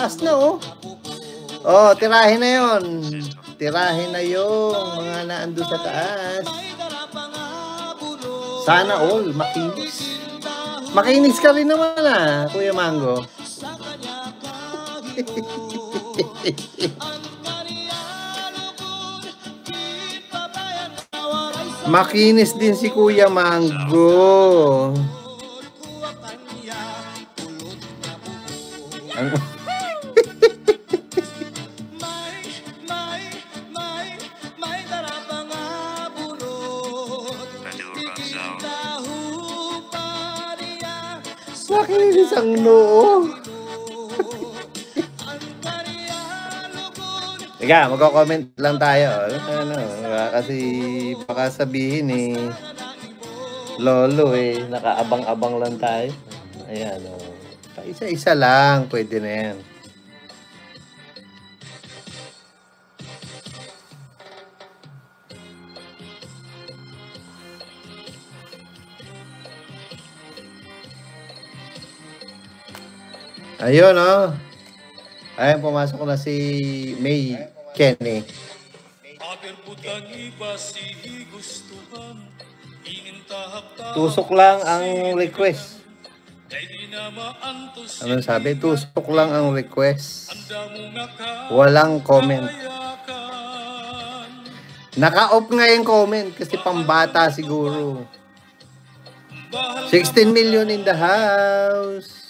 taas na, oh. Oh, tirahin na yon. Tirahin na yung mga naando sa taas. Sana all, makinis. Makinis ka rin naman, Kuya Mango. Makinis din si Kuya Mango. Makinis ang noo. Teka, magko-comment lang tayo. Kasi baka sabihin Lolo nakaabang-abang lang tayo. Ayan, isa-isa lang, pwede na yan. Ayun, Ayun, pumasok na si May Kenny. Tusok lang ang request. Ano sabi? Tusok lang ang request. Walang comment. Naka-off nga yung comment kasi pambata siguro. 16 million in the house.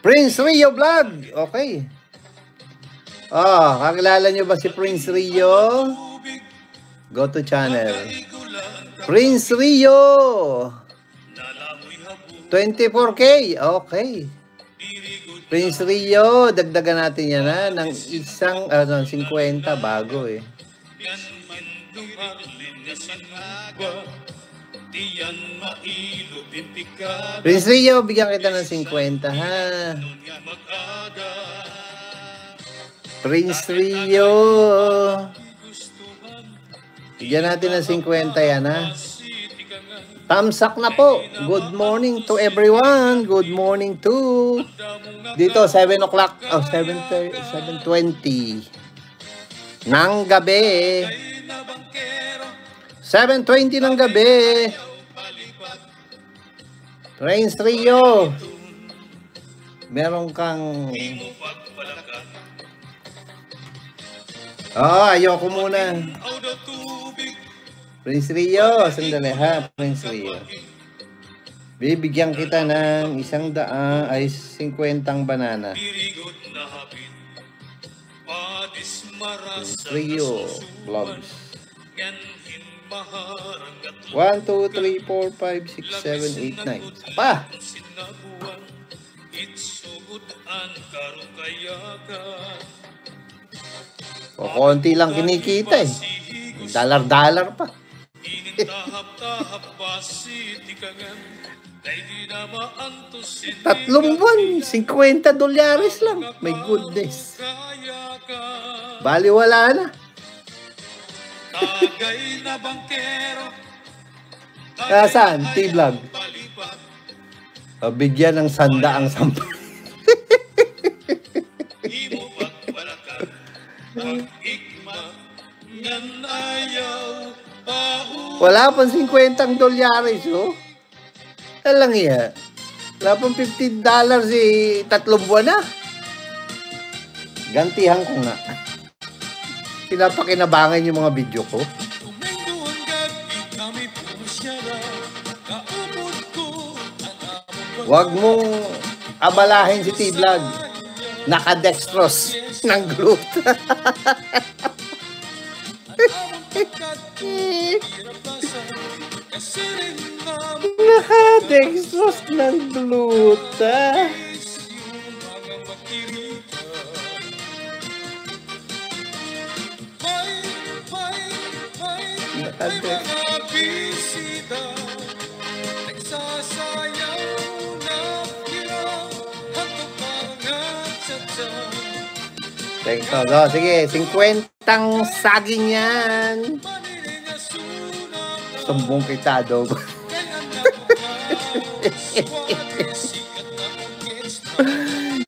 Prince Rio Vlog. Okay. Kakilala nyo ba si Prince Rio? Go to channel. Prince Rio. 24K. Okay. Prince Rio, dagdagan natin yan ng isang 50 bago Prince Rio, bigyan kita ng 50 Prince Rio. Bigyan natin ng 50 yan Thumbs up na po. Good morning to everyone. Good morning to dito 7 o'clock 7:20 ng gabi. 7:20 ng gabi. Prince Rio. Meron kang ayoko muna. Prince Rio, sandali Prince Rio. Bibigyan kita ng 50 banana. Prince Rio vlogs. 1, 2, 3, 4, 5, 6, 7, 8, 9. Pa! Konti lang kinikita Dollar pa. 3 buwan, $50 lang. My goodness. Baliwala na. Saan? T-Vlog. Bigyan ng 100 ang 10. Wala pang $50. Talang wala pang $15 3 buwan na. Gantihan ko nga. Pinapakinabangan yung mga video ko. Huwag mong abalahin si T-Vlog. Naka-dextrose ng group. Naka-dextrose ng gluta. Sige, 50 saging yan. Sumbong kita, dog.